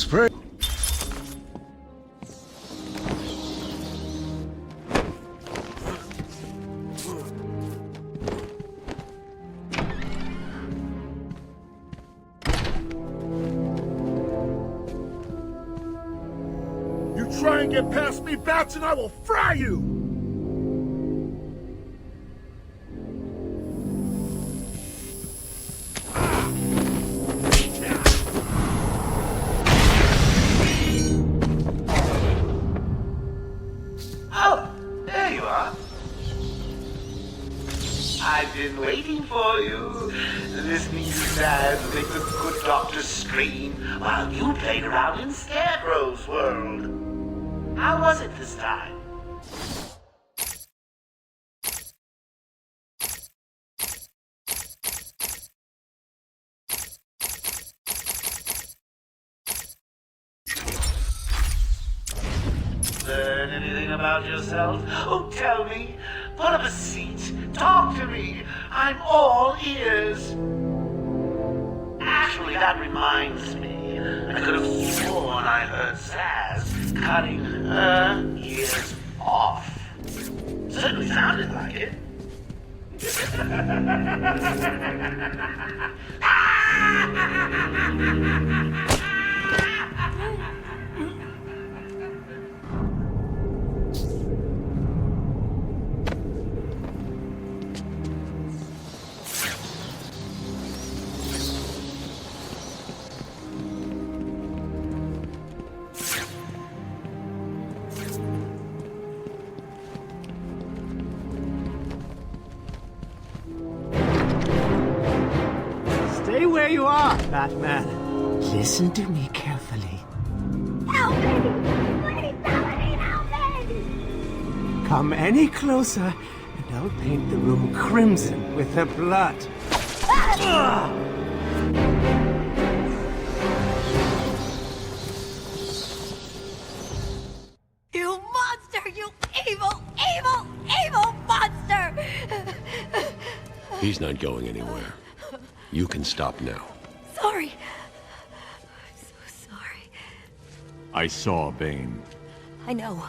spray. You try and get past me, Bats, and I will fry you! I've been waiting for you, listening to Zaz make the good doctor scream while you played around in Scarecrow's world. How was it this time? Learn anything about yourself? Oh, tell me. Pull up a seat. Talk to me. I'm all ears. Actually, that reminds me. I could have sworn I heard Zaz cutting her ears off. Certainly sounded like it. Stay where you are, Batman. Listen to me carefully. Help me! Please, somebody help me! Come any closer, and I'll paint the room crimson with her blood. You monster! You evil, evil, evil monster! He's not going anywhere. You can stop now. Sorry. I'm so sorry. I saw Bane. I know.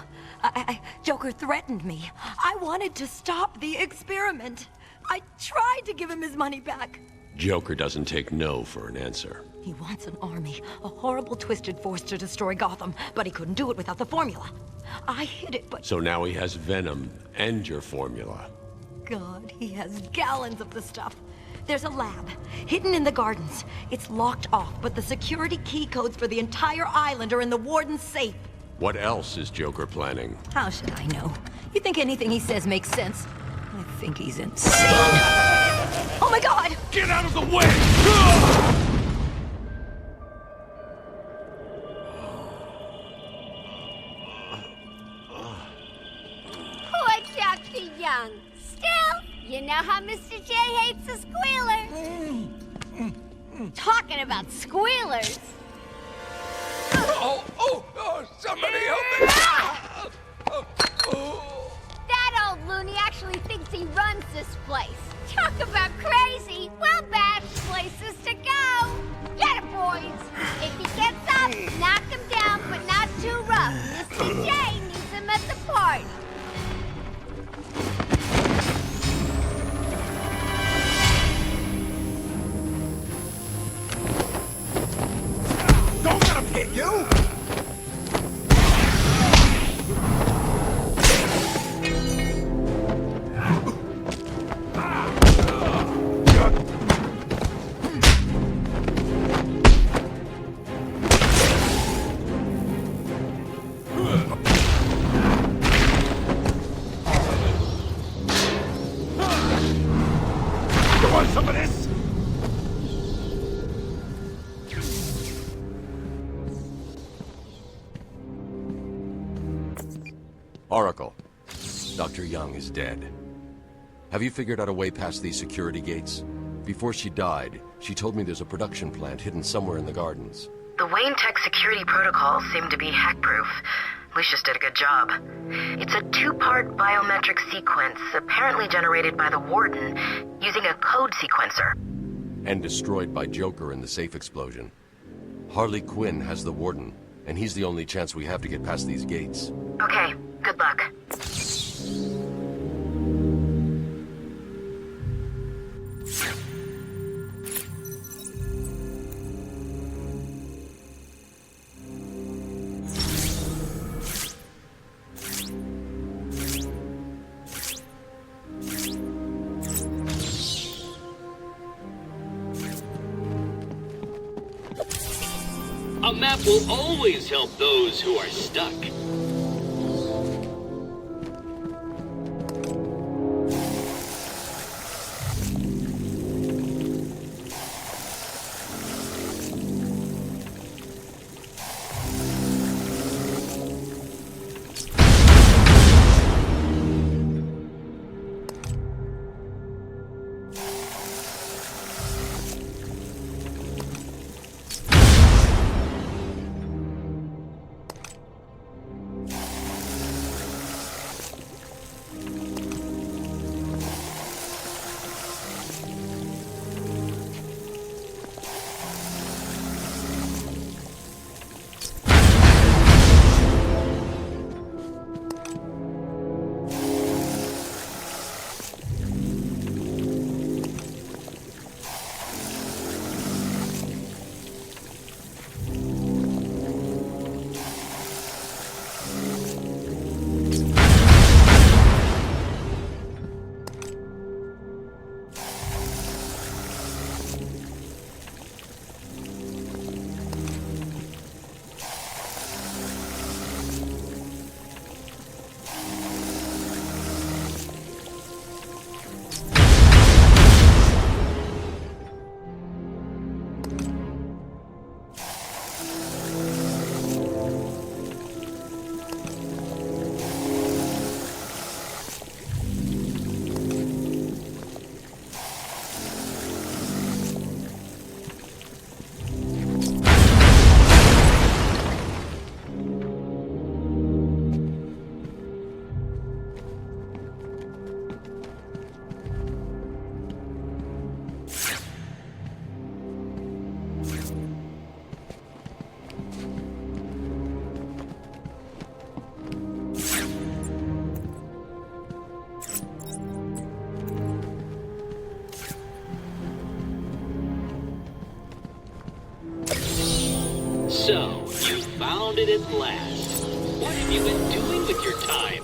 Joker threatened me. I wanted to stop the experiment. I tried to give him his money back. Joker doesn't take no for an answer. He wants an army, a horrible twisted force to destroy Gotham, but he couldn't do it without the formula. I hid it, but... So now he has Venom and your formula. God, he has gallons of the stuff. There's a lab, hidden in the gardens. It's locked off, but the security key codes for the entire island are in the warden's safe. What else is Joker planning? How should I know? You think anything he says makes sense? I think he's insane. Oh my God! Get out of the way! Poor Dr. Young. Still, you know how Mr. J hates a squealer. Talking about squealers. Somebody help me! That old loony actually thinks he runs this place. Talk about crazy. Well, bad places to go. Get it, boys. If he gets up, knock him down, but not too rough. Mr. J needs him at the party. Don't let him hit you! You want some of this? Oracle, Dr. Young is dead. Have you figured out a way past these security gates? Before she died, she told me there's a production plant hidden somewhere in the gardens. The Wayne Tech security protocols seem to be hack-proof. Lucius did a good job. It's a two-part biometric sequence, apparently generated by the Warden, using a code sequencer. And destroyed by Joker in the safe explosion. Harley Quinn has the Warden, and he's the only chance we have to get past these gates. Okay, good luck. A map will always help those who are stuck. So, you found it at last. What have you been doing with your time?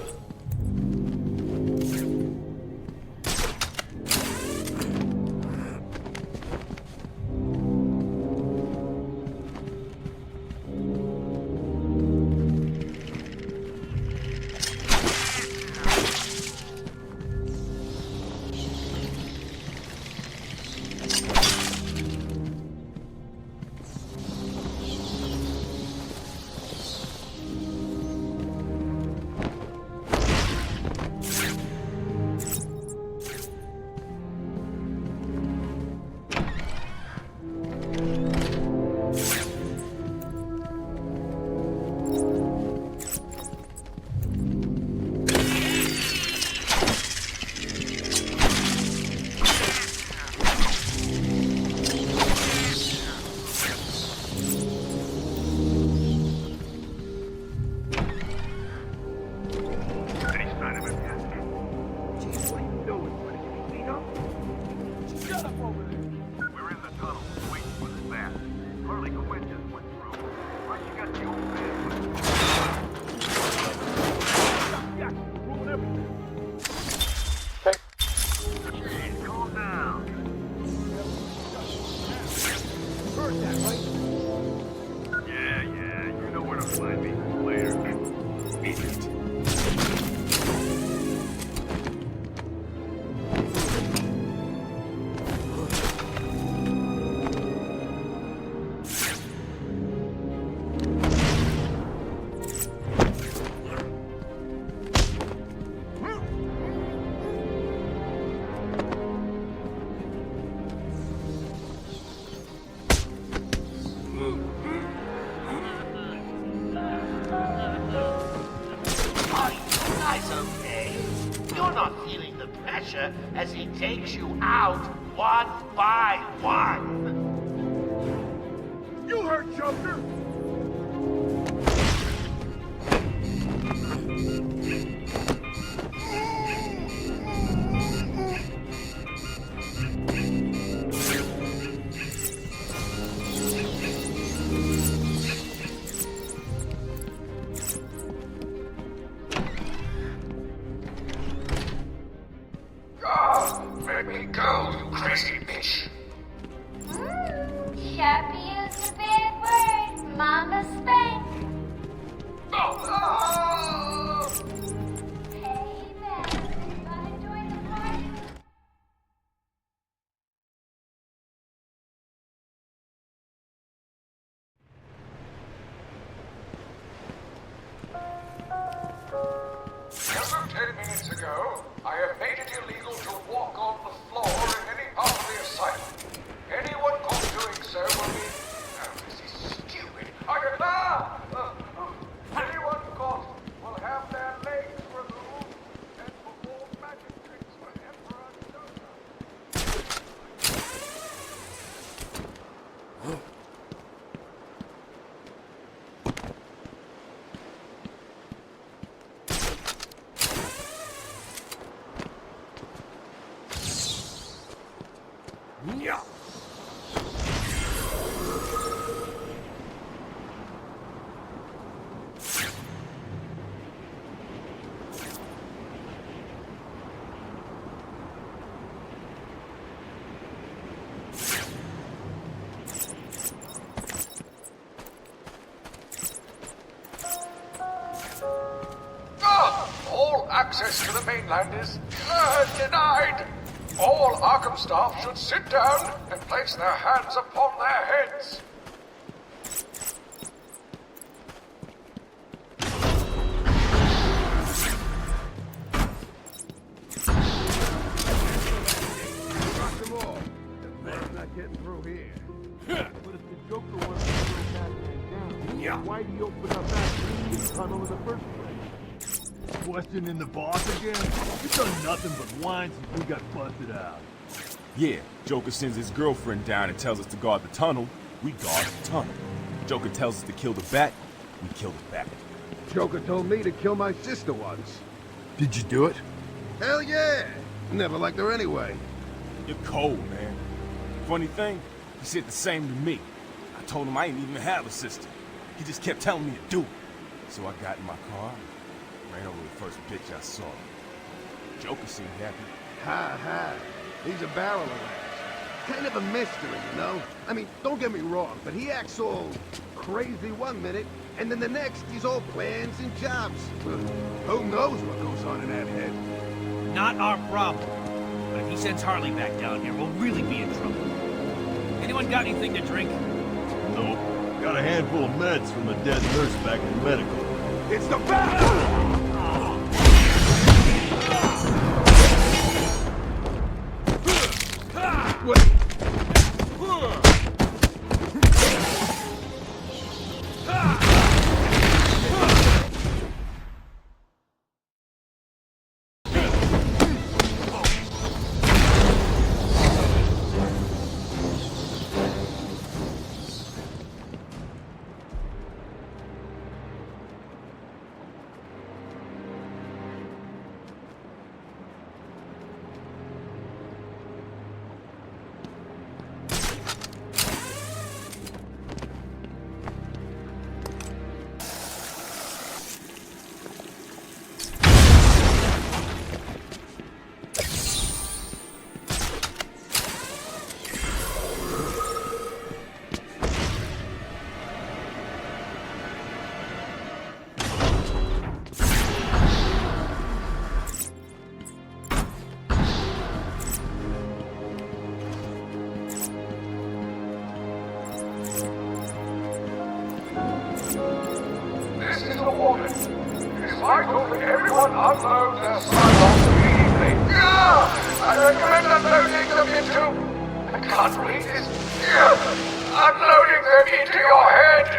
As he takes you out one by one. You heard Joker! Let me go, you crazy bitch! Sharpie used a bad word. Mama spank. Hey, Beth. Wanna join the party? Just 10 minutes ago, I have made it illegal to walk on the floor in any part of the asylum. Anyone caught doing so will be... Oh, this is stupid. Anyone caught will have their legs removed and perform magic tricks for Emperor Joker. Yeah. All access to the mainland is denied. All Arkham staff should sit down and place their hands upon their heads. Rock them all. The man's not getting through here. But if the Joker wants to throw Batman down, why'd he open up that tunnel in the first place? Questioning the boss again? You've done nothing but whine since we got busted out. Yeah, Joker sends his girlfriend down and tells us to guard the tunnel. We guard the tunnel. Joker tells us to kill the bat. We kill the bat. Joker told me to kill my sister once. Did you do it? Hell yeah! Never liked her anyway. You're cold, man. Funny thing, he said the same to me. I told him I didn't even have a sister. He just kept telling me to do it. So I got in my car, ran over the first bitch I saw. Joker seemed happy. Ha ha. He's a barrel of laughs. Kind of a mystery, you know? I mean, don't get me wrong, but he acts all crazy one minute, and then the next he's all plans and jobs. Who knows what goes on in that head? Not our problem. But if he sends Harley back down here, we'll really be in trouble. Anyone got anything to drink? Nope. Got a handful of meds from the dead nurse back in medical. It's the bat! What? This is a warning. It's vital that everyone unload their sidearms immediately. I recommend unloading them into... I can't read this. Unloading them into your head.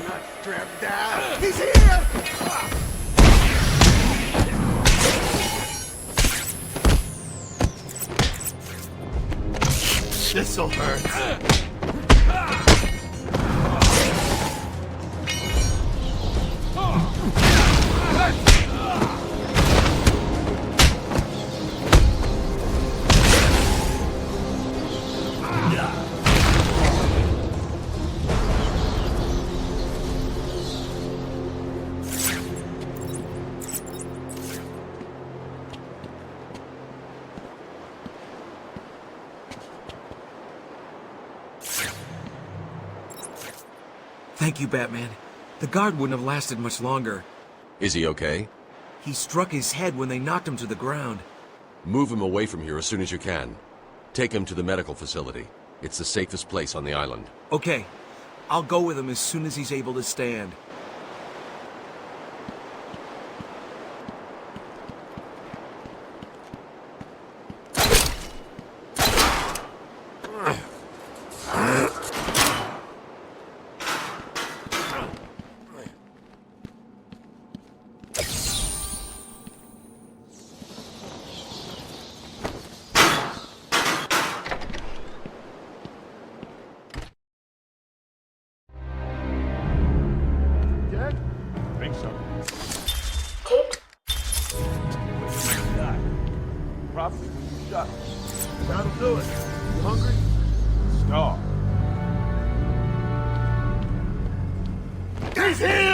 not strapped down. He's here! This'll hurt. Thank you, Batman. The guard wouldn't have lasted much longer. Is he okay? He struck his head when they knocked him to the ground. Move him away from here as soon as you can. Take him to the medical facility. It's the safest place on the island. Okay. I'll go with him as soon as he's able to stand. Probably when you shot him. That'll do it. You hungry? Starved. He's here!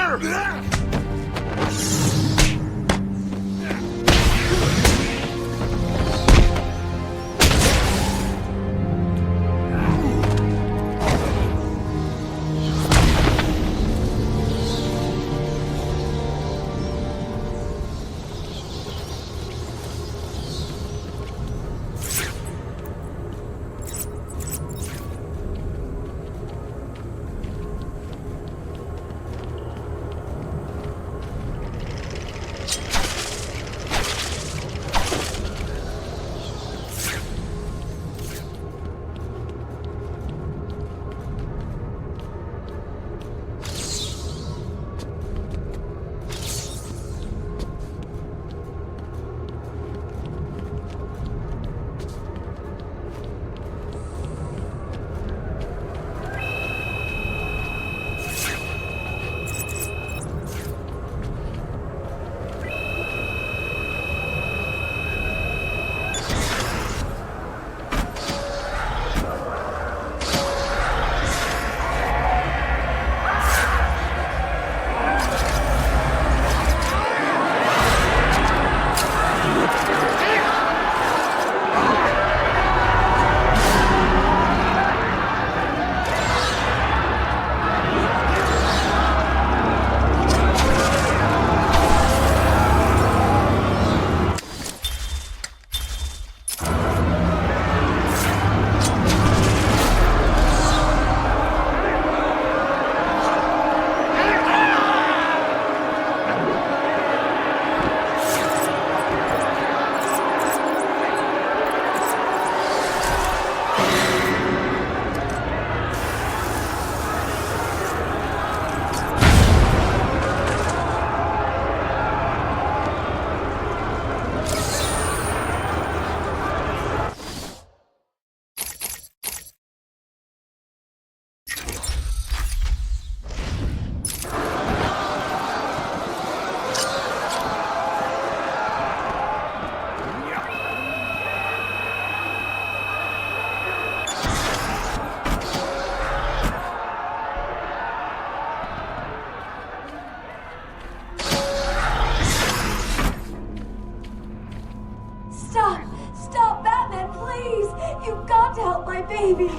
baby.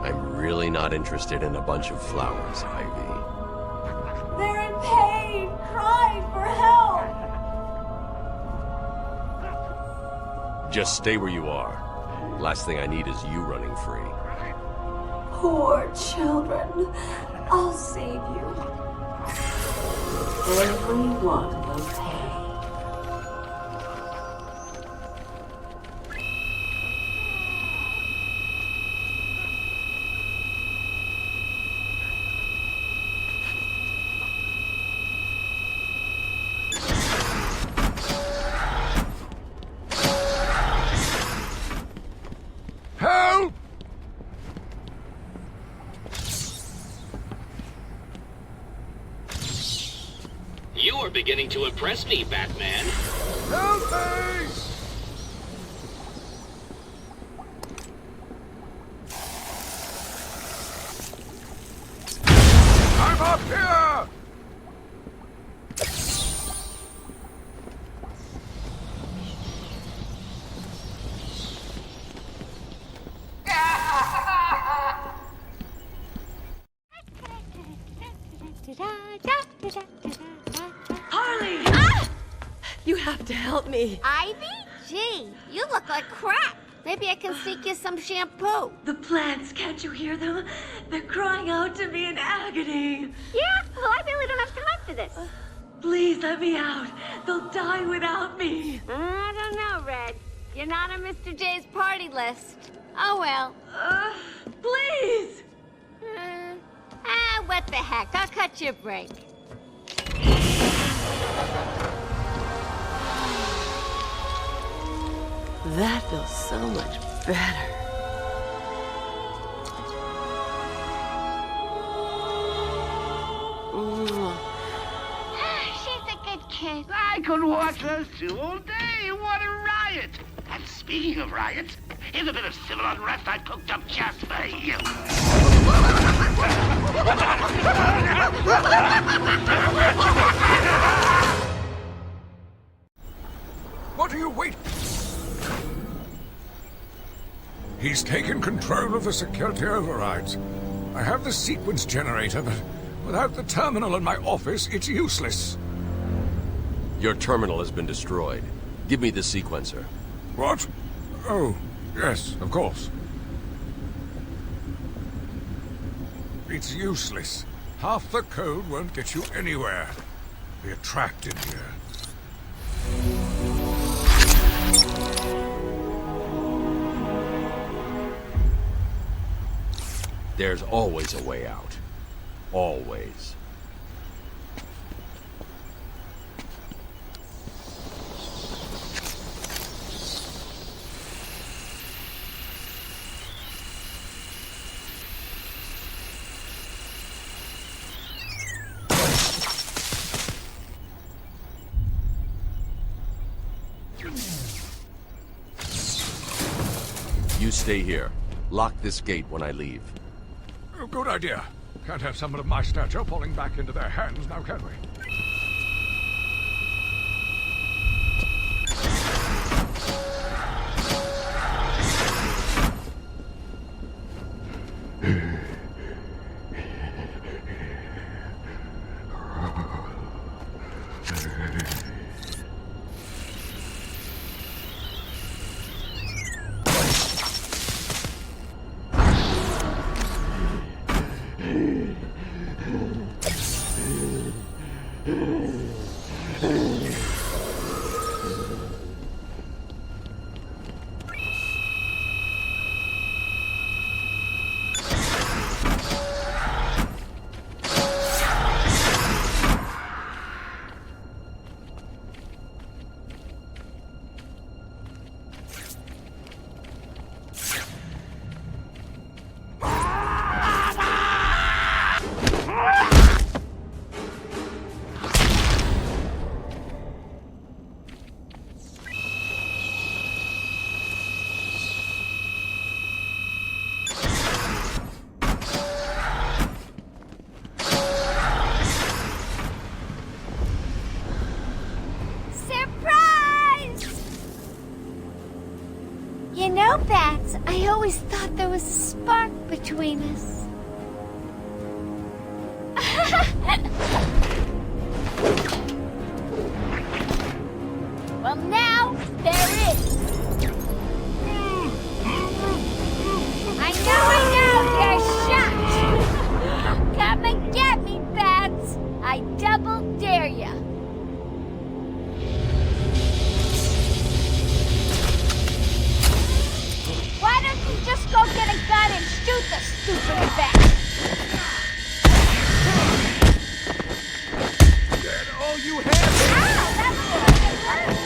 I'm really not interested in a bunch of flowers, Ivy. They're in pain, crying for help. Just stay where you are. Last thing I need is you running free. Poor children. I'll save you. Everyone will pay. You're beginning to impress me, Batman. Help me! I'm up here! Harley! Ah! You have to help me. Ivy? Gee, you look like crap. Maybe I can sneak you some shampoo. The plants, can't you hear them? They're crying out to me in agony. Yeah? Well, I really don't have time for this. Please let me out. They'll die without me. I don't know, Red. You're not on Mr. J's party list. Oh, well. Please! What the heck? I'll cut you a break. That feels so much better. She's a good kid. I could watch those two all day. What a riot! And speaking of riots, here's a bit of civil unrest I cooked up just for you. What are you waiting? He's taken control of the security overrides. I have the sequence generator, but without the terminal in my office, it's useless. Your terminal has been destroyed. Give me the sequencer. What? Oh, yes, of course. It's useless. Half the code won't get you anywhere. We're trapped in here. There's always a way out. Always. You stay here. Lock this gate when I leave. Oh, good idea. Can't have someone of my stature falling back into their hands now, can we? You know, Bats, I always thought there was a spark between us. Well, now, there is. I know, you're shocked. Come and get me, Bats. I double dare ya. Why don't you just go get a gun and shoot the stupid bat? Get all you have! Ow, that's what I hurt.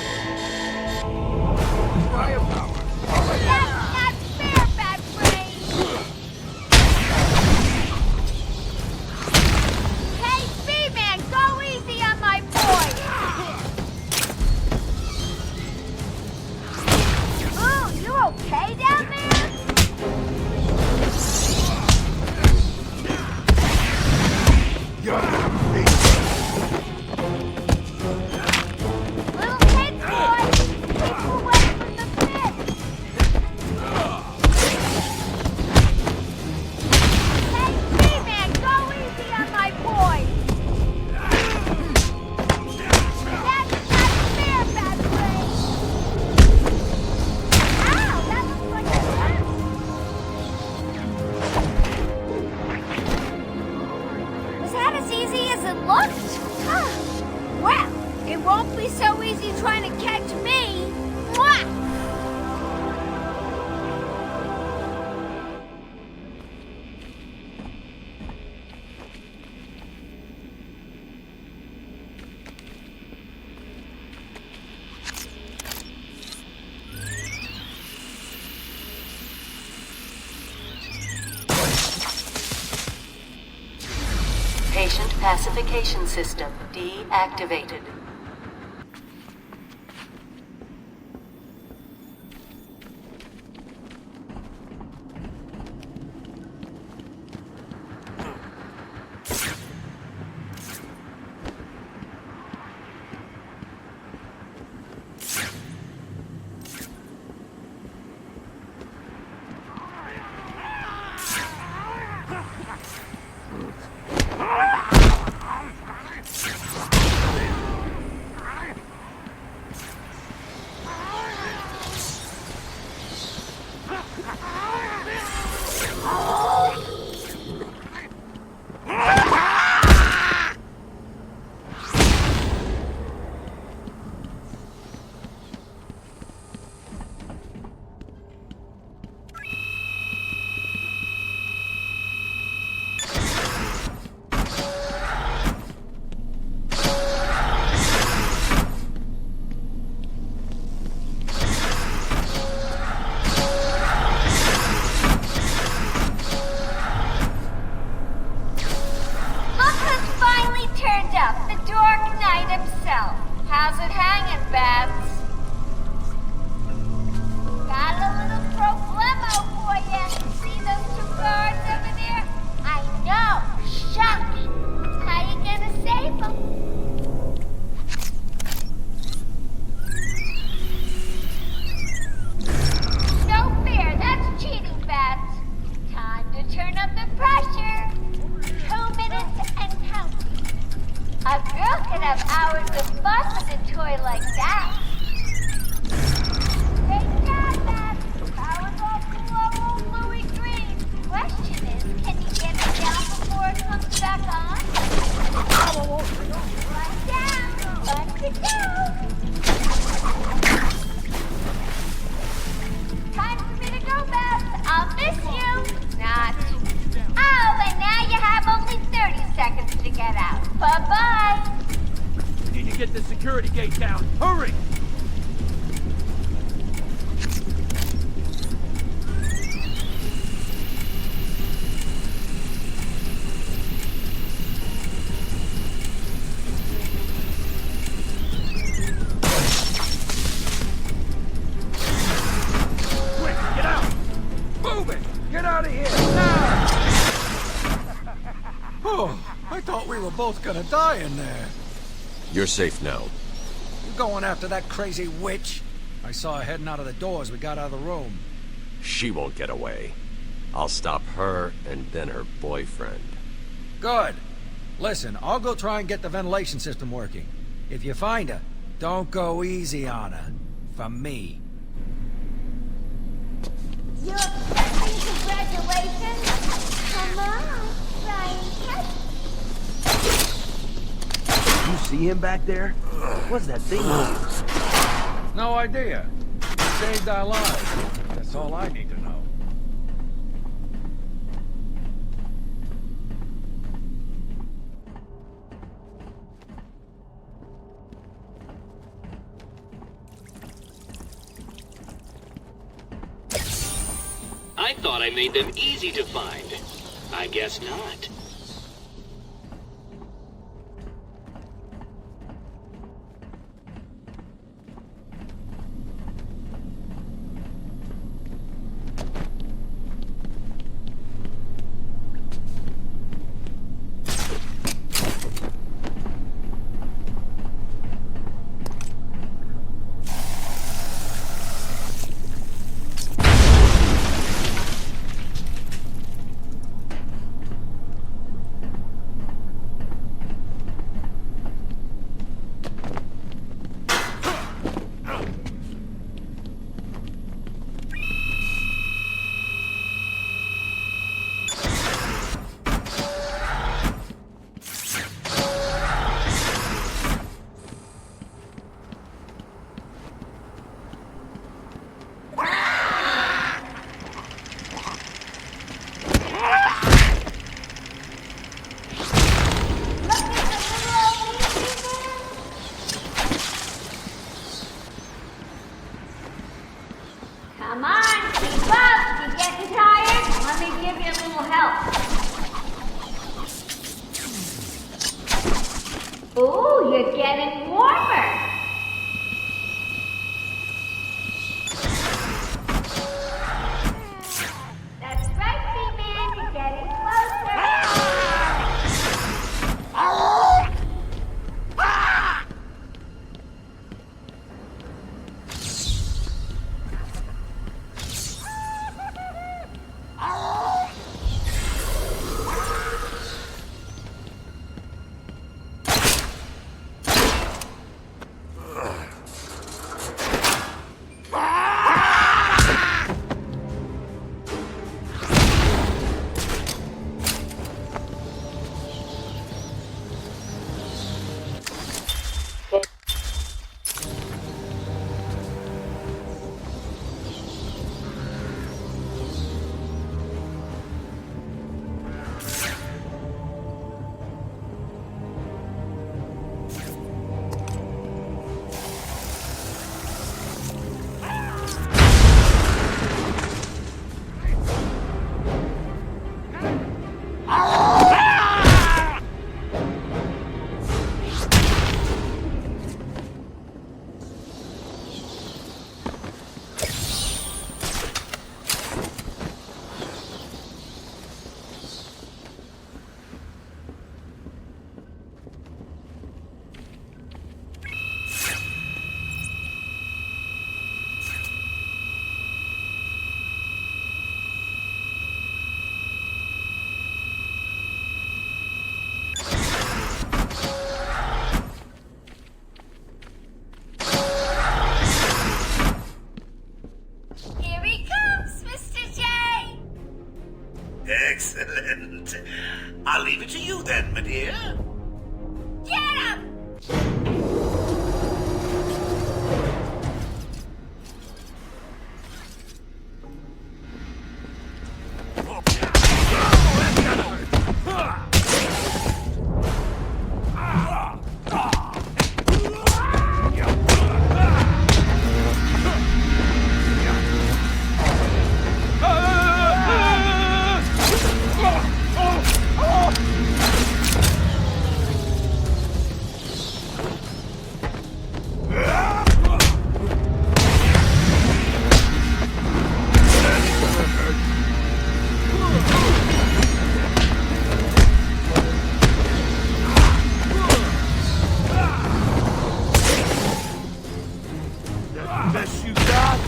looked? Huh. Well, it won't be so easy trying to catch me. Mwah! Patient pacification system deactivated. Both gonna die in there. You're safe now. You going after that crazy witch? I saw her heading out of the door as we got out of the room. She won't get away. I'll stop her and then her boyfriend. Good. Listen, I'll go try and get the ventilation system working. If you find her, don't go easy on her. From me. You're accepting congratulations? Come on, try and catch me. You see him back there? What's that thing? No idea. Saved our lives. That's all I need to know. I thought I made them easy to find. I guess not. Ooh, you're getting warmer. That's right, Seaman. You're getting Here he comes, Mr. J! Excellent. I'll leave it to you then, my dear. Get him! Best you got?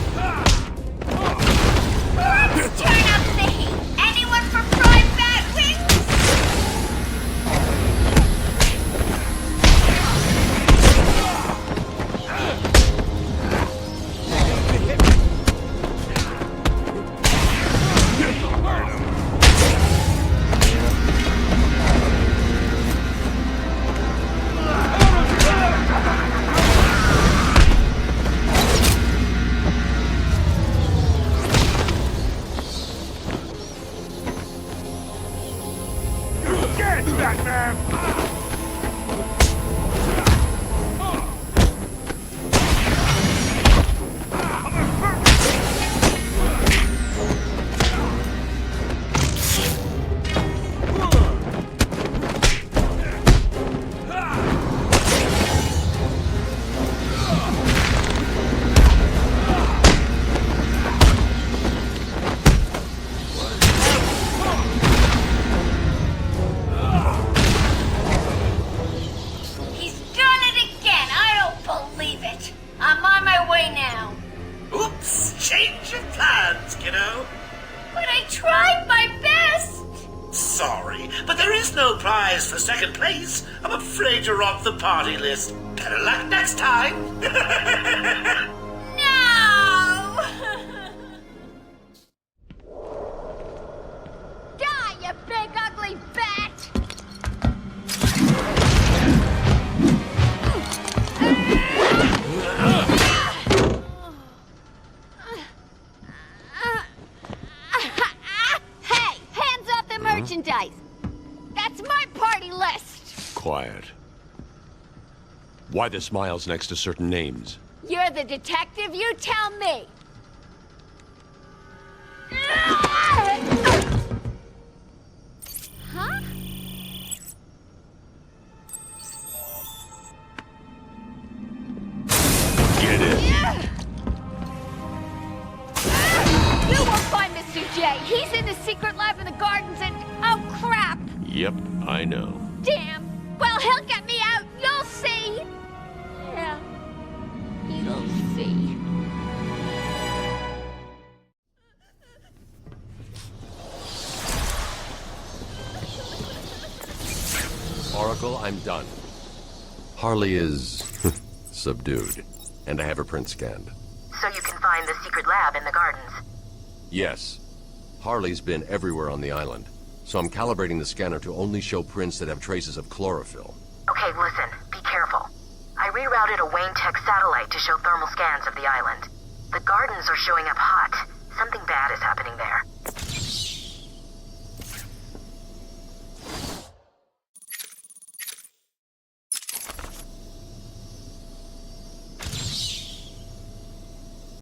Let's turn up the heat. Anyone for fried bat wings? Get Batman! He's done it again. I don't believe it. I'm on my way now. Oops, change of plans, kiddo. But I tried my best. Sorry, but there is no prize for second place. I'm afraid you're off the party list. Better luck next time. No! Die, you big ugly bat! Hey, hands off the merchandise. That's my party list. Quiet. Why the smiles next to certain names? You're the detective, you tell me. Huh? Yep, I know. Damn! Well, he'll get me out, you'll see! Yeah, you'll see. Oracle, I'm done. Harley is subdued, and I have her print scanned. So you can find the secret lab in the gardens? Yes. Harley's been everywhere on the island, so I'm calibrating the scanner to only show prints that have traces of chlorophyll. Okay, listen, be careful. I rerouted a Wayne Tech satellite to show thermal scans of the island. The gardens are showing up hot. Something bad is happening there.